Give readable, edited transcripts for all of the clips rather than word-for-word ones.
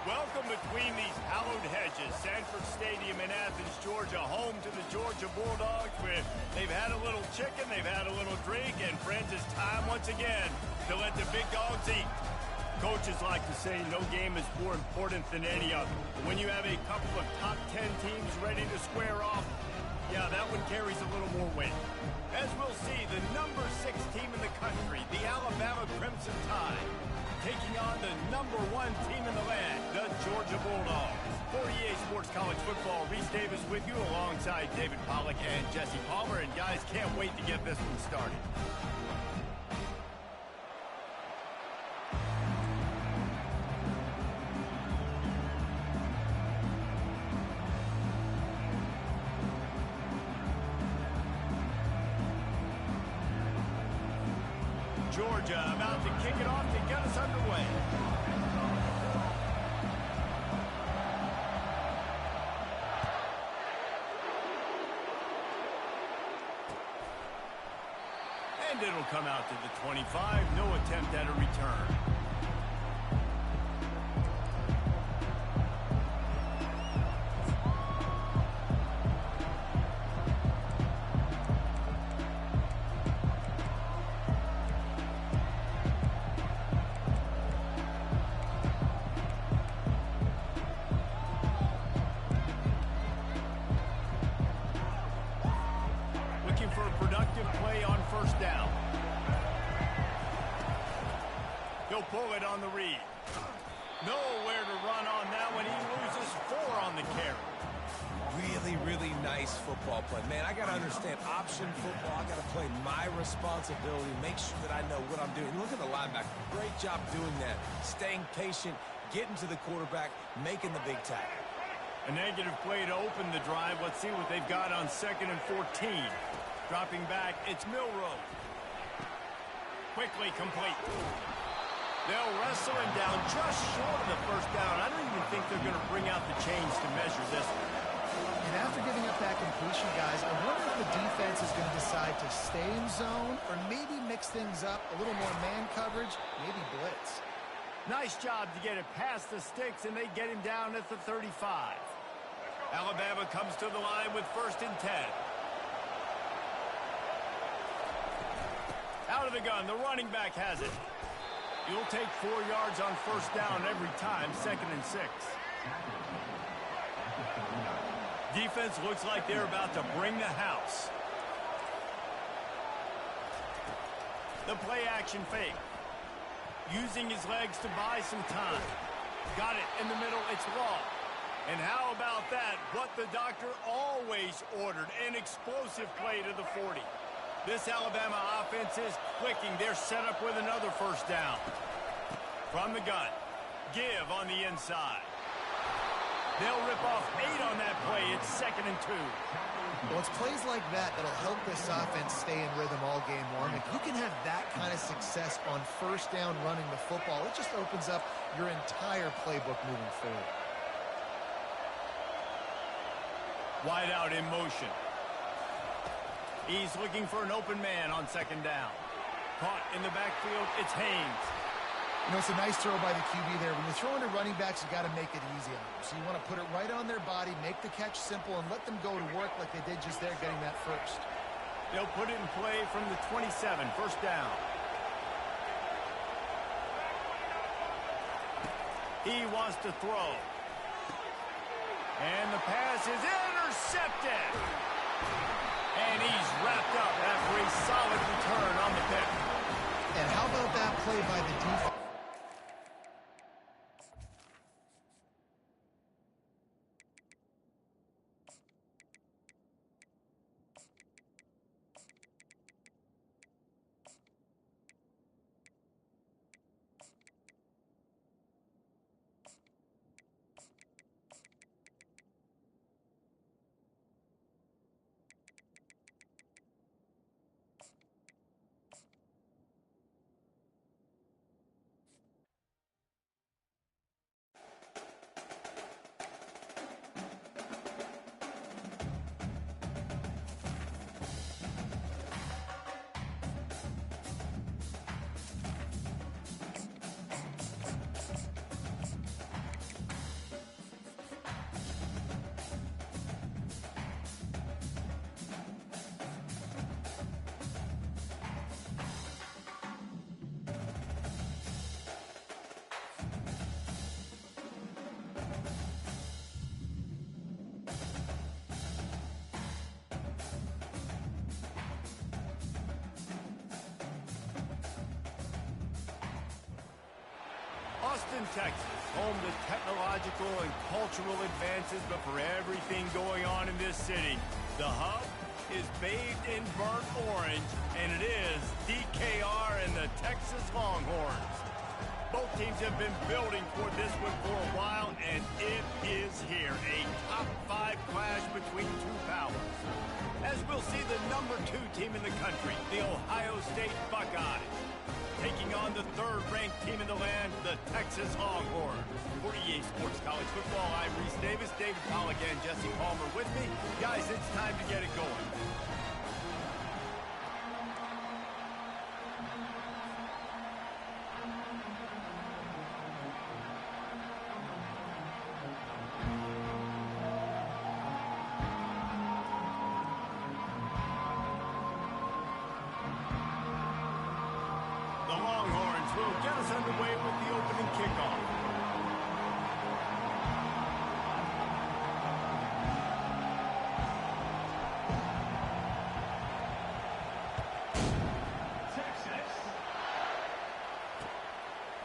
Welcome between these hallowed hedges. Sanford Stadium in Athens, Georgia, home to the Georgia Bulldogs. They've had a little chicken, they've had a little drink, and friends, it's time once again to let the big dogs eat. Coaches like to say no game is more important than any other. But when you have a couple of top 10 teams ready to square off, yeah, that one carries a little more weight. As we'll see, the number 6 team in the country, the Alabama Crimson Tide, taking on the number 1 team in the land, the Georgia Bulldogs. For EA Sports College Football, Reese Davis with you alongside David Pollack and Jesse Palmer. And guys, can't wait to get this one started. Georgia about to kick it off to get us underway. And it'll come out to the 25. No attempt at a return. For a productive play on first down. He'll pull it on the read. Nowhere to run on that one. He loses 4 on the carry. Really nice football play. Man, I got to understand option football. I got to play my responsibility, make sure that I know what I'm doing. Look at the linebacker. Great job doing that. Staying patient, getting to the quarterback, making the big tackle. A negative play to open the drive. Let's see what they've got on 2nd and 14. Dropping back, it's Milroe. Quickly complete. They'll wrestle him down just short of the first down. I don't even think they're going to bring out the chains to measure this one. And after giving up that completion, guys, I wonder if the defense is going to decide to stay in zone or maybe mix things up, a little more man coverage, maybe blitz. Nice job to get it past the sticks, and they get him down at the 35. Alabama comes to the line with 1st and 10. Out of the gun, the running back has it. He'll take 4 yards on first down every time, 2nd and 6. Defense looks like they're about to bring the house. The play action fake. Using his legs to buy some time. Got it in the middle, it's long. And how about that? What the doctor always ordered, an explosive play to the 40. This Alabama offense is clicking. They're set up with another first down. From the gun. Give on the inside. They'll rip off 8 on that play. It's 2nd and 2. Well, it's plays like that that'll help this offense stay in rhythm all game long. If you can have that kind of success on first down running the football, it just opens up your entire playbook moving forward. Wide out in motion. He's looking for an open man on 2nd down. Caught in the backfield, it's Haynes. You know, it's a nice throw by the QB there. When you're throwing to running backs, you got to make it easy on them. So you want to put it right on their body, make the catch simple, and let them go to work like they did just there getting that first. They'll put it in play from the 27, first down. He wants to throw. And the pass is intercepted. And he's wrapped up after a solid return on the pick. And how about that play by the defense? Austin, Texas, home to technological and cultural advances, but for everything going on in this city, the hub is bathed in burnt orange, and it is DKR and the Texas Longhorns. Both teams have been building toward this one for a while, and it is here, a top-5 clash between two powers. As we'll see the #2 team in the country, the Ohio State Buckeyes, taking on the 3rd-ranked team in the land, the Texas Longhorns. For EA Sports College Football, I'm Reese Davis, David Pollack, and Jesse Palmer with me. Guys, it's time to get it going. The Longhorns will get us underway with the opening kickoff.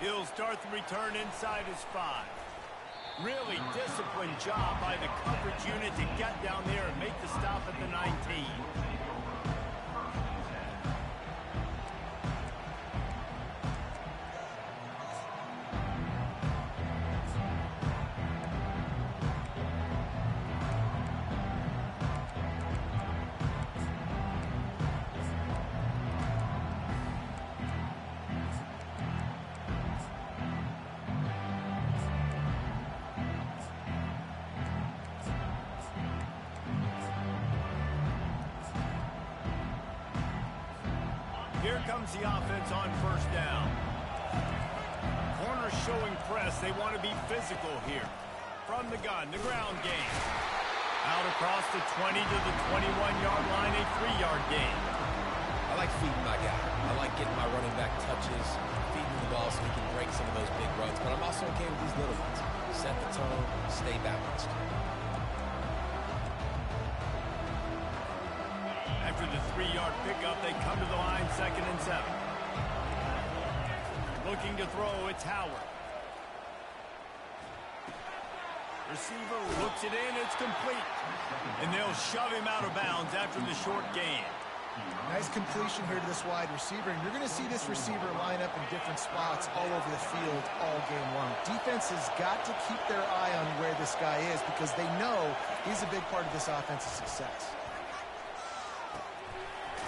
He'll start the return inside his 5. Really disciplined job by the coverage unit to get down there and make the stop at the 19. Here comes the offense on 1st down. Corners showing press. They want to be physical here. From the gun, the ground game. Out across the 20 to the 21-yard line, a 3-yard gain. I like feeding my guy. I like getting my running back touches, feeding the ball so he can break some of those big runs. But I'm also okay with these little ones. Set the tone, stay balanced. After the 3-yard pickup, they come to the line, 2nd and 7. Looking to throw, it's Howard. Receiver looks it in, it's complete. And they'll shove him out of bounds after the short gain. Nice completion here to this wide receiver, and you're going to see this receiver line up in different spots all over the field all game long. Defense has got to keep their eye on where this guy is because they know he's a big part of this offense's success.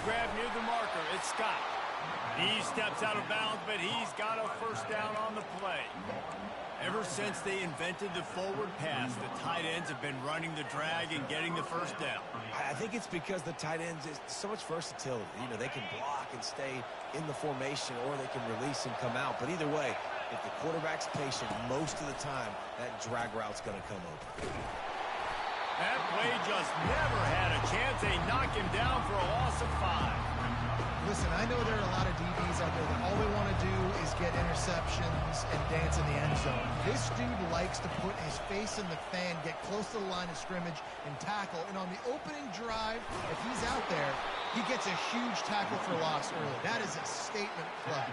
Grab near the marker, it's Scott. He steps out of bounds, but he's got a 1st down on the play. Ever since they invented the forward pass, the tight ends have been running the drag and getting the 1st down. I think it's because the tight ends is so much versatility. You know, they can block and stay in the formation, or they can release and come out. But either way, if the quarterback's patient, most of the time, that drag route's going to come open. That play just never had a chance. They knock him down for a loss of 5. Listen, I know there are a lot of DBs out there that all they want to do is get interceptions and dance in the end zone. This dude likes to put his face in the fan, get close to the line of scrimmage, and tackle. And on the opening drive, if he's out there, he gets a huge tackle for loss early. That is a statement play.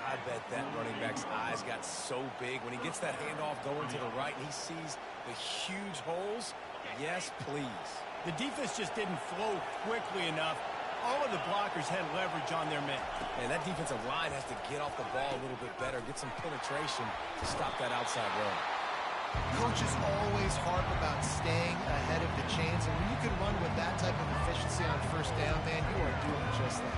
I bet that running back's eyes got so big when he gets that handoff going to the right and he sees the huge holes. Yes, please. The defense just didn't flow quickly enough. All of the blockers had leverage on their men. And that defensive line has to get off the ball a little bit better, get some penetration to stop that outside run. Coaches always harp about staying ahead of the chains, and when you can run with that type of efficiency on 1st down, man, you are doing just that.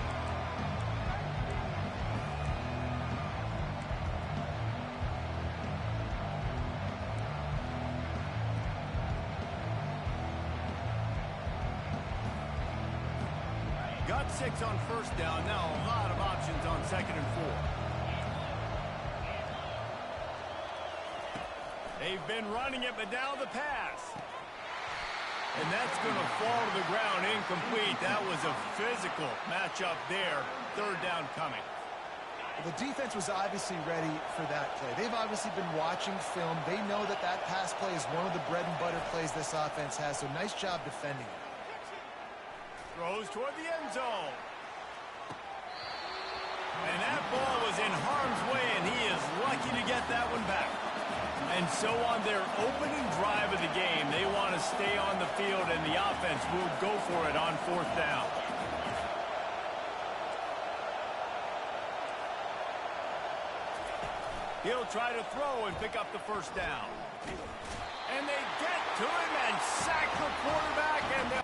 Got 6 on 1st down. Now a lot of options on 2nd and 4. They've been running it, but now the pass. And that's going to fall to the ground incomplete. That was a physical matchup there. 3rd down coming. The defense was obviously ready for that play. They've obviously been watching film. They know that that pass play is one of the bread and butter plays this offense has, so nice job defending it. Throws toward the end zone. And that ball was in harm's way, and he is lucky lucky to get that one back. And so on their opening drive of the game, they want to stay on the field, and the offense will go for it on 4th down. He'll try to throw and pick up the 1st down. And they get to him and sack the quarterback, and they'll...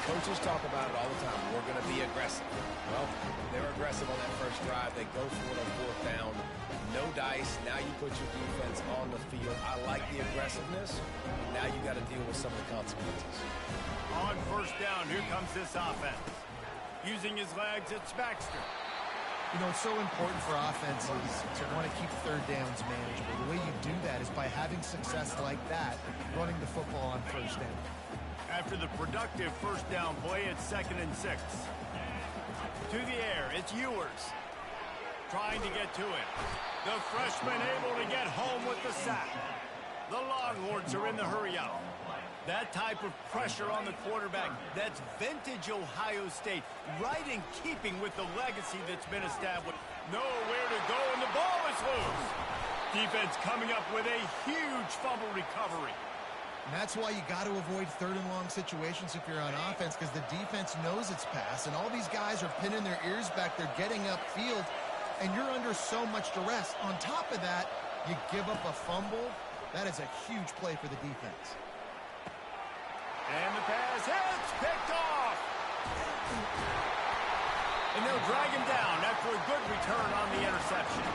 Coaches talk about it all the time. We're going to be aggressive. Well, they're aggressive on that first drive. They go for it on 4th down. No dice. Now you put your defense on the field. I like the aggressiveness. Now you got to deal with some of the consequences. On 1st down, here comes this offense. Using his legs, it's Baxter. You know, it's so important for offenses to want to keep 3rd downs manageable. The way you do that is by having success like that, running the football on 1st down. After the productive 1st down play, it's 2nd and 6. To the air, it's Ewers. Trying to get to it. The freshman able to get home with the sack. The Longhorns are in the hurry-up. That type of pressure on the quarterback, that's vintage Ohio State, right in keeping with the legacy that's been established. Nowhere to go, and the ball is loose. Defense coming up with a huge fumble recovery. And that's why you got to avoid 3rd and long situations if you're on offense, because the defense knows it's pass, and all these guys are pinning their ears back. They're getting upfield, and you're under so much duress. On top of that, you give up a fumble. That is a huge play for the defense. And the pass hits, picked off. And they'll drag him down after a good return on the interception.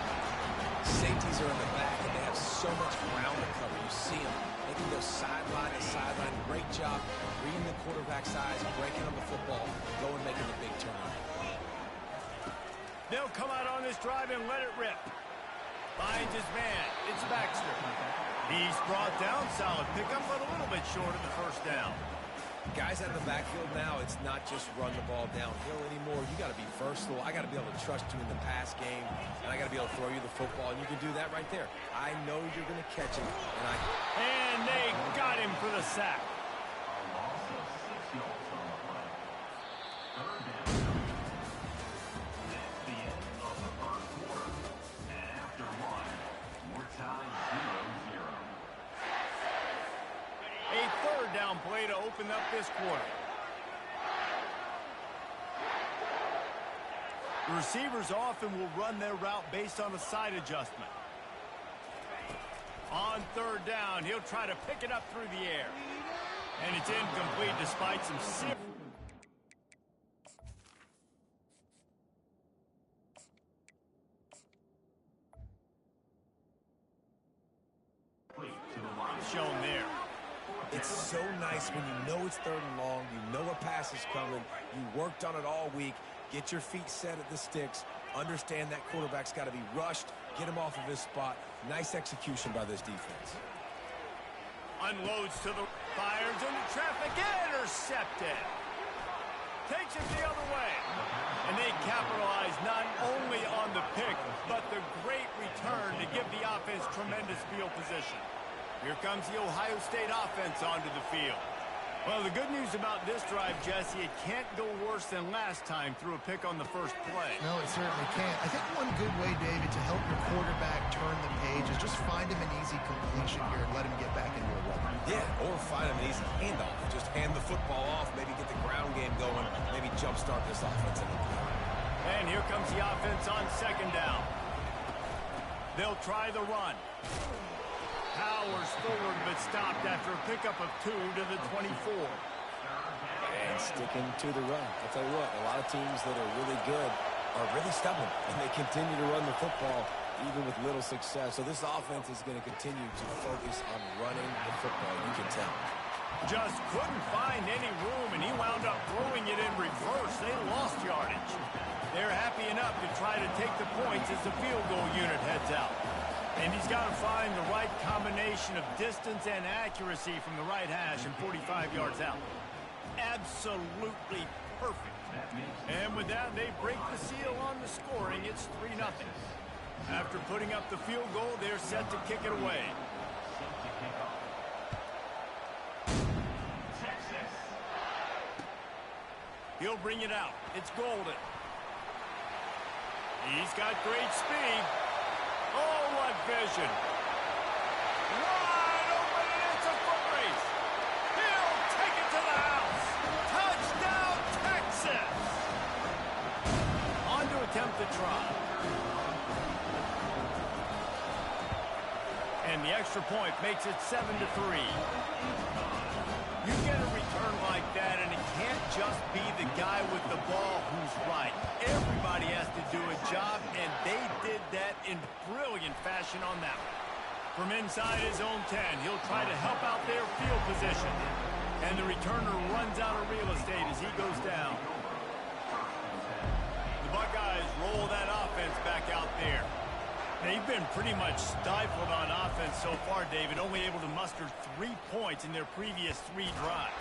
Safeties are in the back, and they have so much ground to cover. You see them. They can go sideline to sideline. Great job reading the quarterback's eyes, breaking on the football, going making the big turn. They'll come out on this drive and let it rip. Finds his man. It's Baxter. He's brought down. Solid pickup, but a little bit short of the 1st down. Guys out of the backfield now, it's not just run the ball downhill anymore. You got to be versatile. I got to be able to trust you in the pass game, and I got to be able to throw you the football, and you can do that right there. I know you're going to catch it, and they got him for the sack. Down play to open up this quarter. The receivers often will run their route based on a side adjustment. On 3rd down, he'll try to pick it up through the air. And it's incomplete despite some serious... shown there. It's so nice when you know it's 3rd and long, you know a pass is coming, you worked on it all week, get your feet set at the sticks, understand that quarterback's got to be rushed, get him off of his spot. Nice execution by this defense. Unloads to the fires into traffic, intercepted. Takes it the other way. And they capitalize not only on the pick, but the great return to give the offense tremendous field position. Here comes the Ohio State offense onto the field. Well, the good news about this drive, Jesse, it can't go worse than last time through a pick on the first play. No, it certainly can't. I think one good way, David, to help your quarterback turn the page is just find him an easy completion here and let him get back into a rhythm. Yeah, or find him an easy handoff. Just hand the football off, maybe get the ground game going, maybe jumpstart this offense a little bit. And here comes the offense on 2nd down. They'll try the run. Powers forward, but stopped after a pickup of 2 to the 24. And sticking to the run. I'll tell you what, a lot of teams that are really good are really stubborn, and they continue to run the football even with little success. So this offense is going to continue to focus on running the football. You can tell. Just couldn't find any room, and he wound up throwing it in reverse. They lost yardage. They're happy enough to try to take the points as the field goal unit heads out. And he's got to find the right combination of distance and accuracy from the right hash and 45 yards out. Absolutely perfect. And with that, they break the seal on the scoring. It's 3-0. After putting up the field goal, they're set to kick it away. He'll bring it out. It's Golden. He's got great speed. Oh, what vision. Wide open, and it's a foot race. He'll take it to the house. Touchdown, Texas. On to attempt the try. And the extra point makes it 7-3. You get a return like that, and it can't just be the guy with the ball who's right. Everybody has to do a job, and they did that in brilliant fashion on that one. From inside his own 10, he'll try to help out their field position. And the returner runs out of real estate as he goes down. The Buckeyes roll that offense back out there. They've been pretty much stifled on offense so far, David, only able to muster 3 points in their previous 3 drives.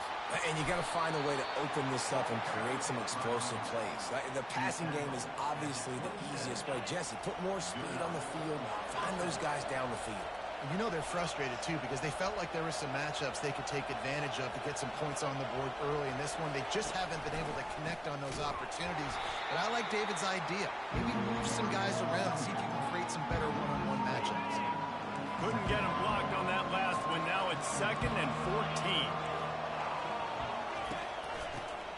And you got to find a way to open this up and create some explosive plays. The passing game is obviously the easiest way. Jesse, put more speed on the field. Find those guys down the field. You know they're frustrated, too, because they felt like there were some matchups they could take advantage of to get some points on the board early. In this one, they just haven't been able to connect on those opportunities. But I like David's idea. Maybe move some guys around, see if you can create some better one-on-one matchups. Couldn't get him blocked on that last one. Now it's 2nd and 14.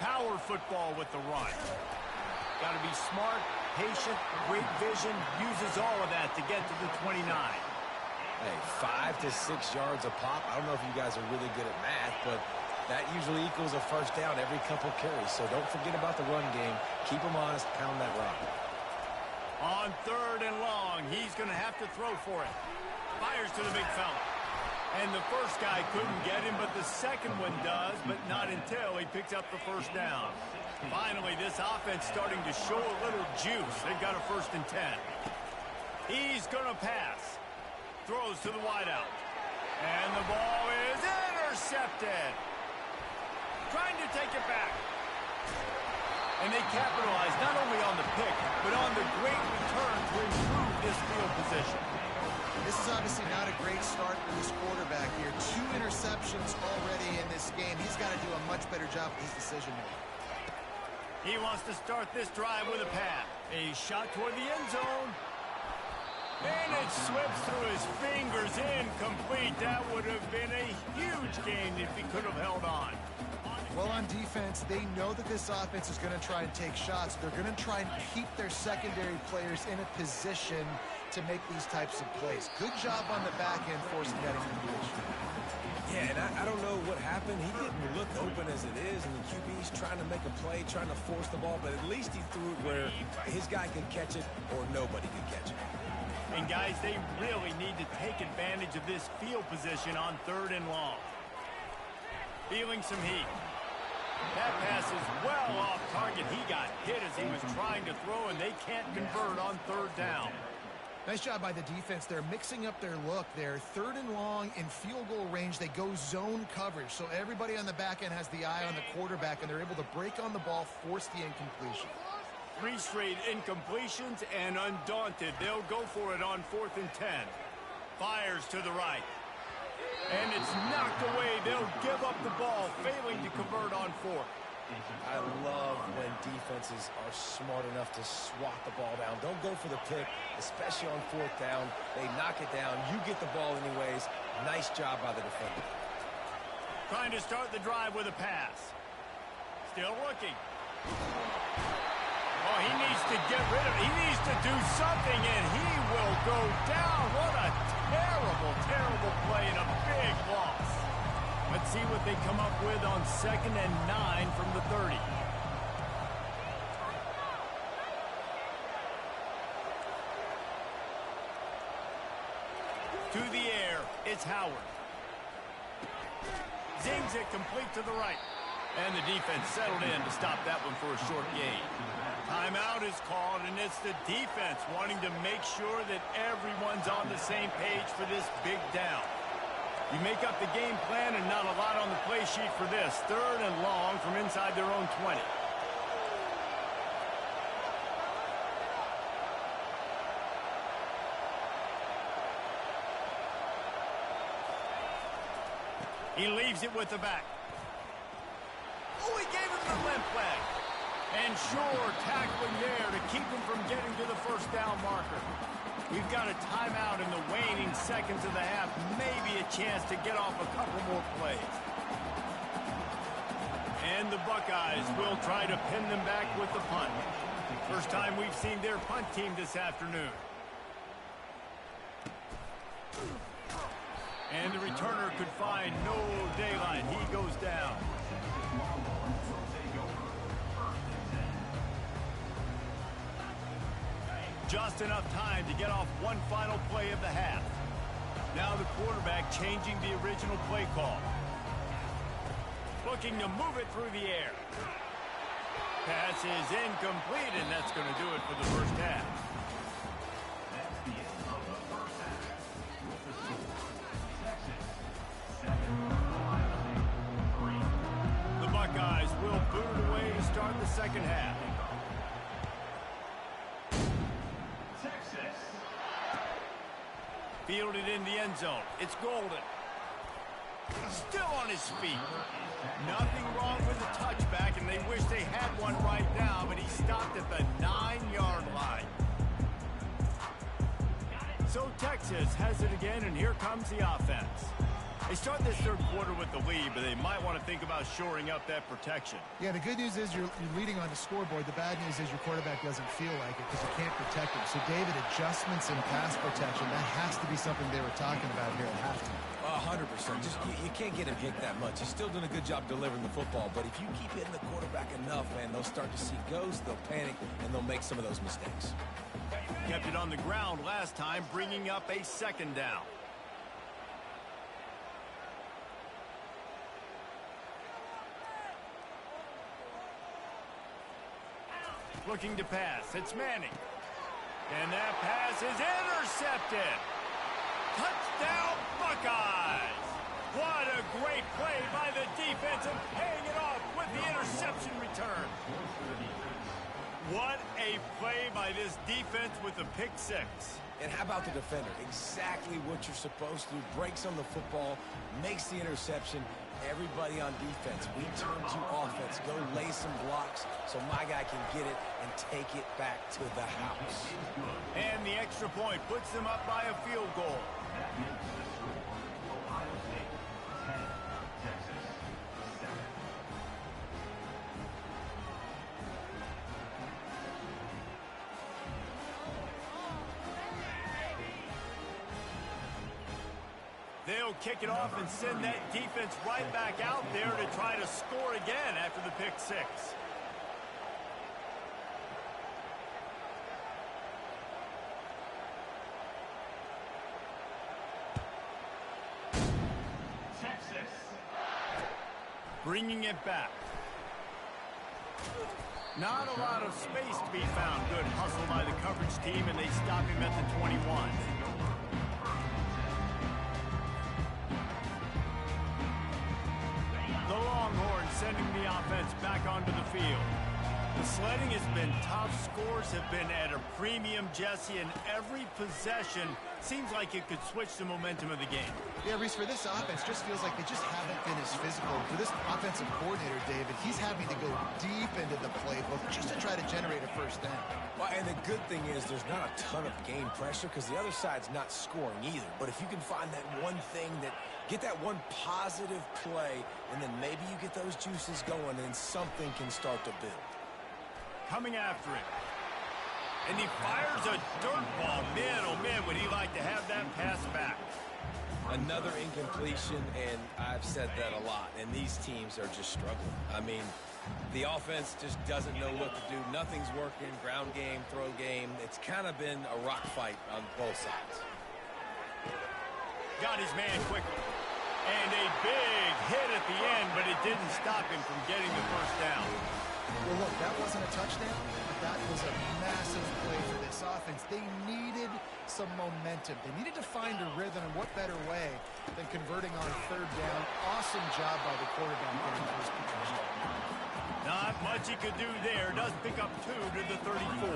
Power football with the run. Got to be smart, patient, great vision. Uses all of that to get to the 29. Hey, 5 to 6 yards a pop. I don't know if you guys are really good at math, but that usually equals a first down every couple carries. So don't forget about the run game. Keep them honest. Pound that rock. On 3rd and long, he's going to have to throw for it. Fires to the big fella. And the first guy couldn't get him, but the second one does, but not until he picks up the first down. Finally, this offense starting to show a little juice. They've got a 1st and 10. He's going to pass. Throws to the wideout. And the ball is intercepted. Trying to take it back. And they capitalize not only on the pick, but on the great return to improve this field position. This is obviously not a great start for this quarterback here. 2 interceptions already in this game. He's got to do a much better job with his decision-making. He wants to start this drive with a pass. A shot toward the end zone. And it slips through his fingers, incomplete. That would have been a huge gain if he could have held on. Well, on defense, they know that this offense is going to try and take shots. They're going to try and keep their secondary players in a position to make these types of plays. Good job on the back end forcing that incompletion. Yeah, and I don't know what happened. He didn't look open as it is, and the QB's trying to make a play, trying to force the ball, but at least he threw it where his guy could catch it or nobody could catch it. And, guys, they really need to take advantage of this field position on 3rd and long. Feeling some heat. That pass is well off target. He got hit as he was trying to throw, and they can't convert on 3rd down. Nice job by the defense. They're mixing up their look there. 3rd and long in field goal range. They go zone coverage. So everybody on the back end has the eye on the quarterback, and they're able to break on the ball, force the incompletion. 3 straight incompletions, and undaunted, they'll go for it on 4th and 10. Fires to the right. And it's knocked away. They'll give up the ball, failing to convert on 4th. I love when defenses are smart enough to swat the ball down. Don't go for the pick, especially on 4th down. They knock it down. You get the ball anyways. Nice job by the defender. Trying to start the drive with a pass. Still looking. Oh, he needs to get rid of it. He needs to do something, and he will go down. What a terrible, terrible play and a big loss. Let's see what they come up with on 2nd and 9 from the 30. To the air, it's Howard. Zings it complete to the right. And the defense settled in to stop that one for a short gain. Timeout is called, and it's the defense wanting to make sure that everyone's on the same page for this big down. You make up the game plan and not a lot on the play sheet for this. 3rd and long from inside their own 20. He leaves it with the back. Oh, he gave him the limp leg. And sure, tackling there to keep him from getting to the first down marker. We've got a timeout in the waning seconds of the half. Maybe a chance to get off a couple more plays. And the Buckeyes will try to pin them back with the punt. First time we've seen their punt team this afternoon. And the returner could find no daylight. He goes down. Just enough time to get off one final play of the half. Now the quarterback changing the original play call. Looking to move it through the air. Pass is incomplete, and that's going to do it for the first half. The Buckeyes will boot it away to start the second half. Fielded in the end zone. It's Golden. Still on his feet. Nothing wrong with the touchback, and they wish they had one right now, but he stopped at the 9-yard line. So Texas has it again, and here comes the offense. They start this third quarter with the lead, but they might want to think about shoring up that protection. Yeah, the good news is you're leading on the scoreboard. The bad news is your quarterback doesn't feel like it because you can't protect him. So, David, adjustments in pass protection, that has to be something they were talking about here at halftime. 100%. Just you can't get him hit that much. He's still doing a good job delivering the football, but if you keep hitting the quarterback enough, man, they'll start to see ghosts, they'll panic, and they'll make some of those mistakes. Kept it on the ground last time, bringing up a second down. Looking to pass. It's Manning. And that pass is intercepted. Touchdown, Buckeyes! What a great play by the defense and paying it off with the interception return. What a play by this defense with the pick six. And how about the defender? Exactly what you're supposed to do. Breaks on the football, makes the interception. Everybody on defense, we turn to offense. Go lay some blocks so my guy can get it and take it back to the house. And the extra point puts them up by a field goal. They'll kick it off and send that defense right back out there to try to score again after the pick six. Texas. Bringing it back. Not a lot of space to be found. Good hustle by the coverage team, and they stop him at the 21. Sending the offense back onto the field. The sledding has been tough. Scores have been at a premium, Jesse, and every possession seems like it could switch the momentum of the game. Yeah, Reese, for this offense, just feels like they just haven't been as physical. For this offensive coordinator, David, he's having to go deep into the playbook just to try to generate a first down. Well, and the good thing is there's not a ton of game pressure because the other side's not scoring either. But if you can find that one thing that get that one positive play, and then maybe you get those juices going, and something can start to build. Coming after it. And he fires a dirt ball. Man, oh man, would he like to have that pass back. Another incompletion, and I've said that a lot, and these teams are just struggling. I mean, the offense just doesn't know what to do. Nothing's working. Ground game, throw game. It's kind of been a rock fight on both sides. Got his man quickly. And a big hit at the end, but it didn't stop him from getting the first down. Well, look, that wasn't a touchdown, but that was a massive play for this offense. They needed some momentum. They needed to find a rhythm, and what better way than converting on third down. Awesome job by the quarterback getting first possession. Not much he could do there. Does pick up 2 to the 34.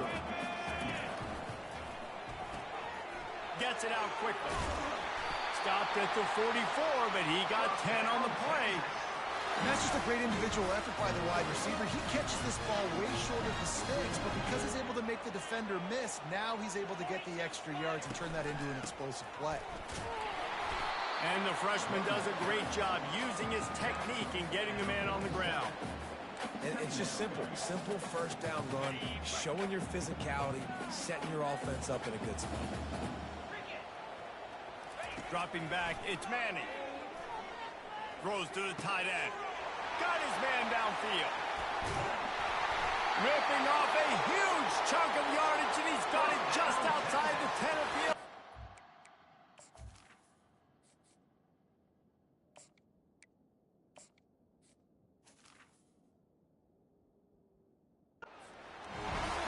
Gets it out quickly. Stopped at the 44, but he got 10 on the play. And that's just a great individual effort by the wide receiver. He catches this ball way short of the sticks, but because he's able to make the defender miss, now he's able to get the extra yards and turn that into an explosive play. And the freshman does a great job using his technique and getting the man on the ground. And it's just simple. Simple first down run, showing your physicality, setting your offense up in a good spot. Dropping back, it's Manning. Throws to the tight end. Got his man downfield. Ripping off a huge chunk of yardage, and he's got it just outside the 10 of field.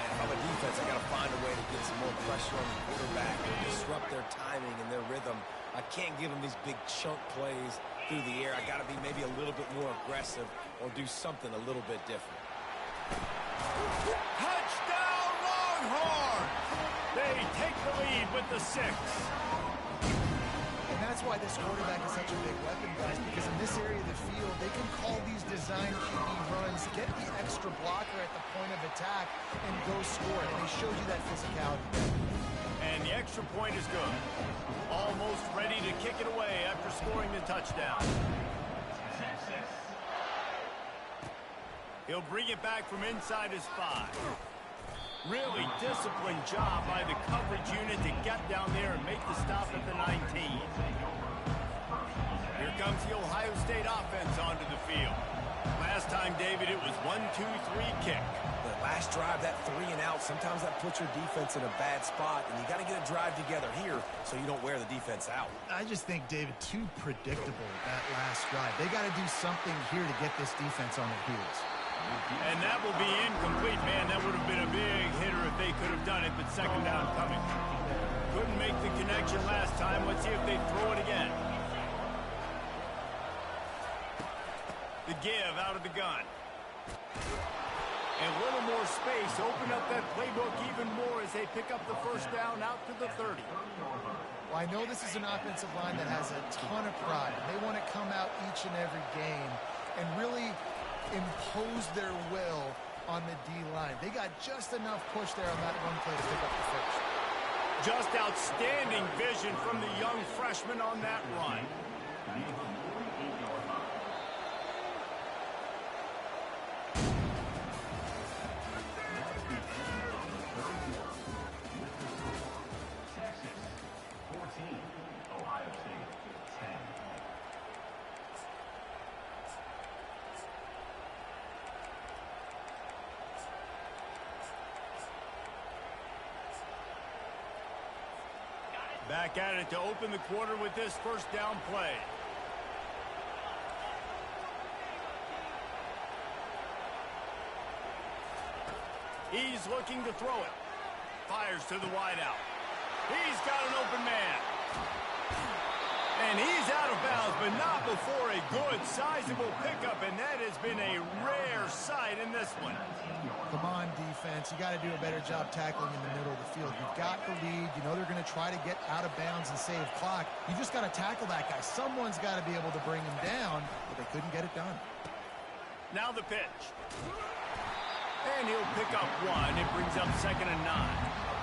And from a defense, I got to find a way to get some more pressure on the quarterback and disrupt their timing and their rhythm. I can't give them these big chunk plays through the air. I got to be maybe a little bit more aggressive or do something a little bit different. Touchdown, Longhorn! They take the lead with the 6. And that's why this quarterback is such a big weapon, guys, because in this area of the field, they can call these design QB runs, get the extra blocker at the point of attack, and go score. And he shows you that physicality. And the extra point is good. Almost ready to kick it away after scoring the touchdown. He'll bring it back from inside his 5. Really disciplined job by the coverage unit to get down there and make the stop at the 19. Here comes the Ohio State offense onto the field. Last time, David, it was 1-2-3 kick. The last drive, that 3 and out, sometimes that puts your defense in a bad spot, and you got to get a drive together here so you don't wear the defense out. I just think, David, too predictable that last drive. They got to do something here to get this defense on their heels. And that will be incomplete, man. That would have been a big hitter if they could have done it, but second down coming. Couldn't make the connection last time. Let's see if they throw it again. The give out of the gun. And a little more space. Open up that playbook even more as they pick up the first down out to the 30. Well, I know this is an offensive line that has a ton of pride. They want to come out each and every game and really impose their will on the D-line. They got just enough push there on that one play to pick up the first. Just outstanding vision from the young freshman on that run. Back at it to open the quarter with this first down play. He's looking to throw it. Fires to the wideout. He's got an open man. And he's out of bounds, but not before a good, sizable pickup, and that has been a rare sight in this one. Come on, defense. You got to do a better job tackling in the middle of the field. You've got the lead. You know they're going to try to get out of bounds and save clock. You just got to tackle that guy. Someone's got to be able to bring him down, but they couldn't get it done. Now the pitch. And he'll pick up 1. It brings up 2nd and 9.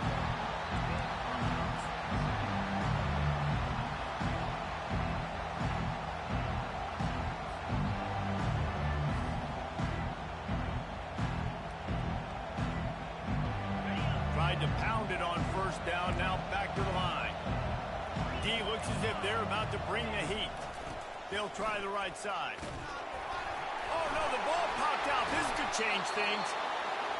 To pound it on first down, now back to the line. D looks as if they're about to bring the heat. They'll try the right side. Oh, no, the ball popped out. This could change things.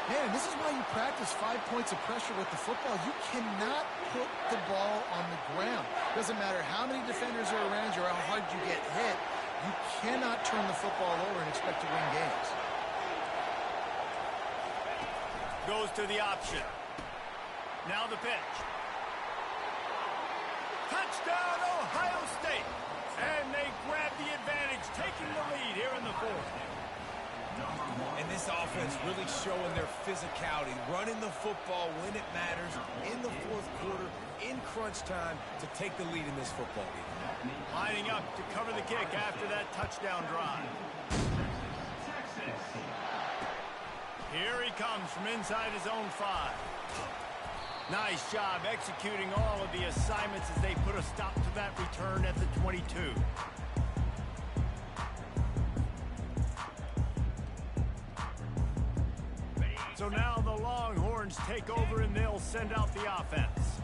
Man, this is why you practice 5 points of pressure with the football. You cannot put the ball on the ground. Doesn't matter how many defenders are around you or how hard you get hit. You cannot turn the football over and expect to win games. Goes to the option. Now the pitch. Touchdown, Ohio State. And they grab the advantage, taking the lead here in the fourth. And this offense really showing their physicality, running the football when it matters, in the fourth quarter, in crunch time, to take the lead in this football game. Lining up to cover the kick after that touchdown drive. Here he comes from inside his own 5. Nice job executing all of the assignments as they put a stop to that return at the 22. So now the Longhorns take over and they'll send out the offense.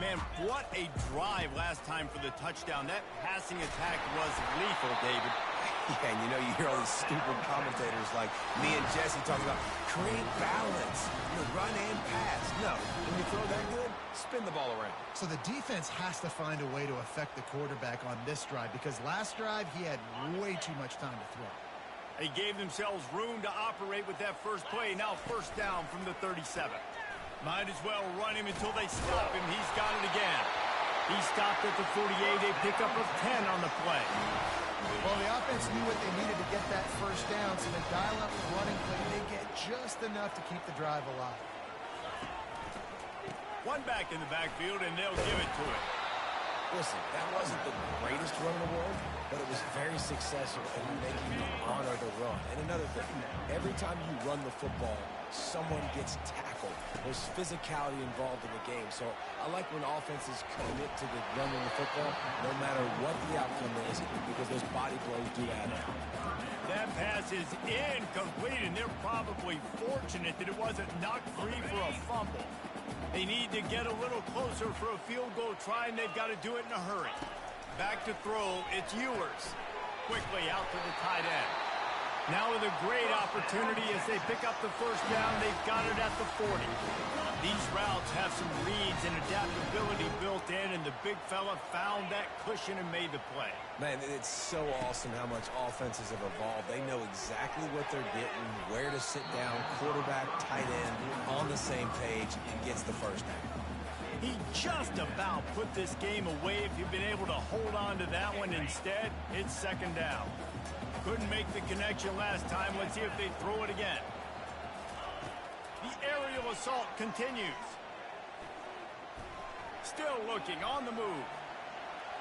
Man, what a drive last time for the touchdown. That passing attack was lethal, David. Yeah, and you know, you hear all these stupid commentators like me and Jesse talking about create balance, run and pass. No, when you throw that good, spin the ball around. So the defense has to find a way to affect the quarterback on this drive because last drive he had way too much time to throw. They gave themselves room to operate with that first play. Now first down from the 37. Might as well run him until they stop him. He's got it again. He stopped at the 48. A pickup of 10 on the play. Well, the offense knew what they needed to get that first down, so they dial up the running play. They get just enough to keep the drive alive. One back in the backfield, and they'll give it to it. Listen, that wasn't the greatest run in the world, but it was very successful in making you honor the run. And another thing, every time you run the football, someone gets tackled. There's physicality involved in the game. So I like when offenses commit to the running the football, no matter what the outcome is, because those body blows do add up. That pass is incomplete, and they're probably fortunate that it wasn't knocked free for a fumble. They need to get a little closer for a field goal try, and they've got to do it in a hurry. Back to throw, it's Ewers. Quickly out to the tight end. Now with a great opportunity as they pick up the first down, they've got it at the 40. These routes have some reads and adaptability built in, and the big fella found that cushion and made the play. Man, it's so awesome how much offenses have evolved. They know exactly what they're getting, where to sit down, quarterback, tight end, on the same page, and gets the first down. He just about put this game away if you've been able to hold on to that one. Instead, it's second down. Couldn't make the connection last time. Let's see if they throw it again. The aerial assault continues. Still looking on the move.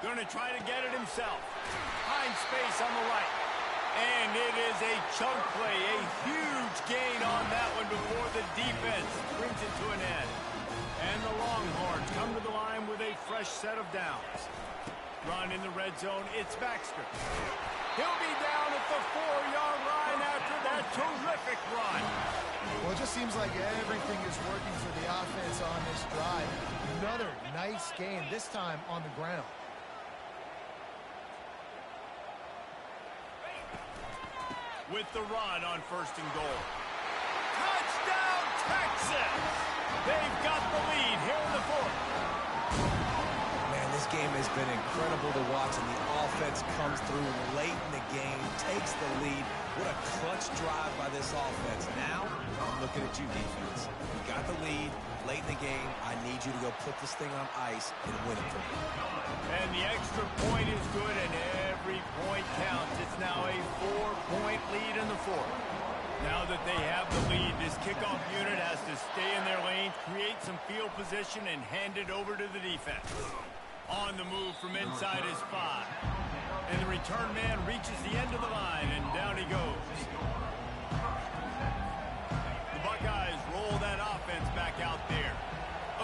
Going to try to get it himself. Finds space on the right. And it is a chunk play. A huge gain on that one before the defense brings it to an end. And the Longhorns come to the line with a fresh set of downs. Run in the red zone. It's Baxter. He'll be down at the 4-yard line after that terrific run. Well, it just seems like everything is working for the offense on this drive. Another nice game, this time on the ground. With the run on first and goal. Touchdown, Texas! They've got the lead here in the fourth. Man, this game has been incredible to watch, and the offense comes through late in the game, takes the lead. What a clutch drive by this offense. Now, I'm looking at you, defense. You got the lead late in the game. I need you to go put this thing on ice and win it for me. And the extra point is good, and every point counts. It's now a 4-point lead in the fourth. Now that they have the lead, this kickoff unit has to stay in their lane, create some field position, and hand it over to the defense. On the move from inside his 5. And the return man reaches the end of the line, and down he goes. The Buckeyes roll that offense back out there.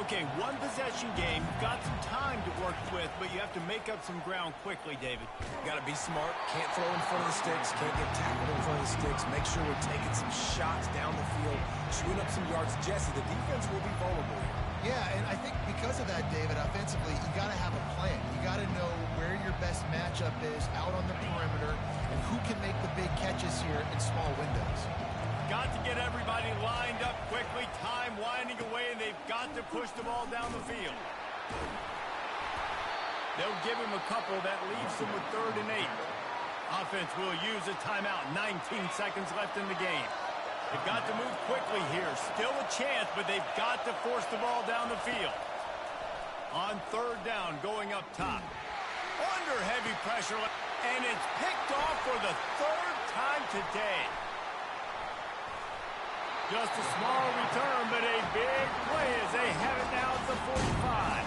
Okay, one possession game. You've got some time to work with, but you have to make up some ground quickly, David. Got to be smart. Can't throw in front of the sticks. Can't get tackled in front of the sticks. Make sure we're taking some shots down the field, chewing up some yards. Jesse, the defense will be vulnerable here. Yeah, and I think because of that, David, offensively, you got to have a plan. You got to know where your best matchup is out on the perimeter and who can make the big catches here in small windows. got to get everybody lined up quickly, time winding away, and they've got to push the ball down the field. They'll give him a couple. That leaves him with 3rd and 8. Offense will use a timeout. 19 seconds left in the game. They've got to move quickly here. Still a chance, but they've got to force the ball down the field. On 3rd down, going up top. Under heavy pressure, and it's picked off for the 3rd time today. Just a small return, but a big play as they have it now at the 45.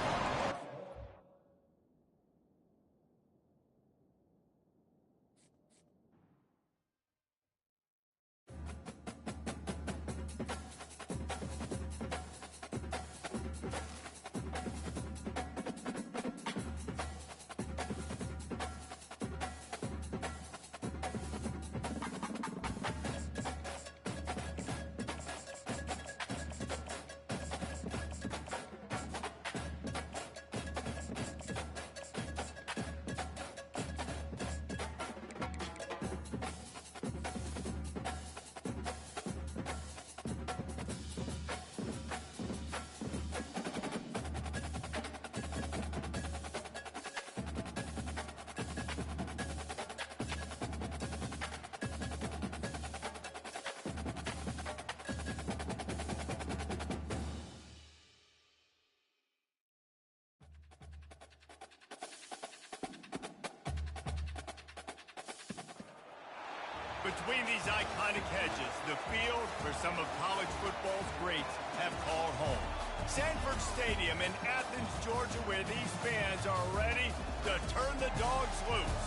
Between these iconic hedges, the field where some of college football's greats have called home. Sanford Stadium in Athens, Georgia, where these fans are ready to turn the dogs loose.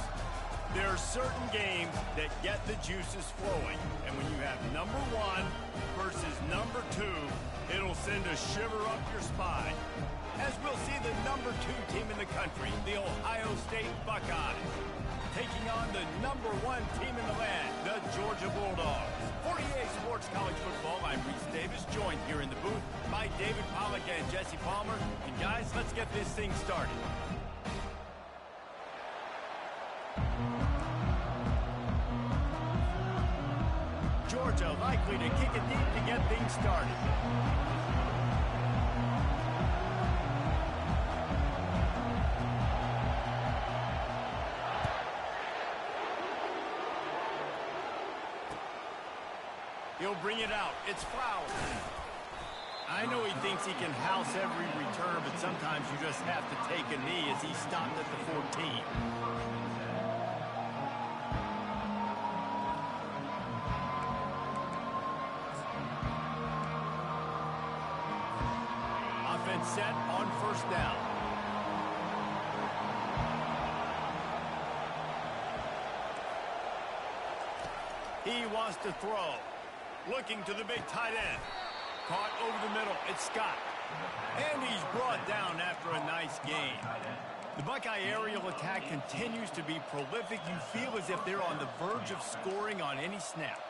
There are certain games that get the juices flowing, and when you have number 1 versus number 2, it'll send a shiver up your spine. As we'll see the number 2 team in the country, the Ohio State Buckeyes, taking on the number 1 team in the land, the Georgia Bulldogs. 48 Sports College Football, I'm Reese Davis, joined here in the booth by David Pollack and Jesse Palmer. And guys, let's get this thing started. Georgia likely to kick it deep to get things started. He'll bring it out. It's Flowers. I know he thinks he can house every return, but sometimes you just have to take a knee as he stopped at the 14. Offense set on 1st down. He wants to throw. Looking to the big tight end. Caught over the middle. It's Scott. And he's brought down after a nice gain. The Buckeye aerial attack continues to be prolific. You feel as if they're on the verge of scoring on any snap.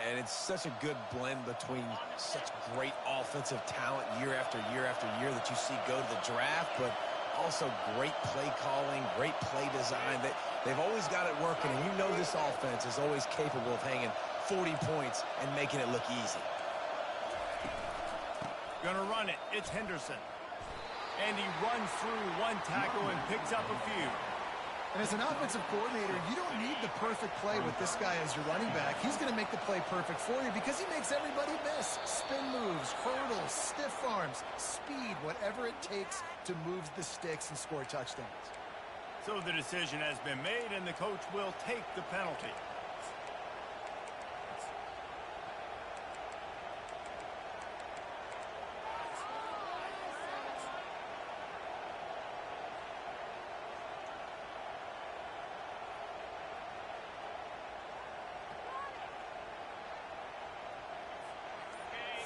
And it's such a good blend between such great offensive talent year after year after year that you see go to the draft, but also great play calling, great play design. They've always got it working, and you know this offense is always capable of hanging 40 points and making it look easy. Gonna run it. It's Henderson. And he runs through 1 tackle and picks up a few. And as an offensive coordinator, you don't need the perfect play with this guy as your running back. He's going to make the play perfect for you because he makes everybody miss. Spin moves, hurdles, stiff arms, speed, whatever it takes to move the sticks and score touchdowns. So the decision has been made, and the coach will take the penalty.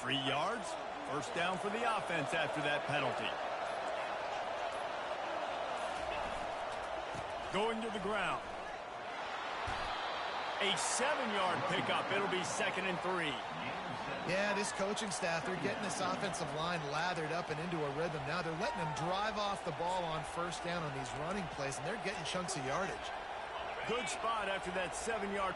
Three yards, 1st down for the offense after that penalty. Going to the ground. A 7-yard pickup. It'll be 2nd and 3. Yeah, this coaching staff, they're getting this offensive line lathered up and into a rhythm. Now they're letting them drive off the ball on 1st down on these running plays, and they're getting chunks of yardage. Good spot after that 7-yard.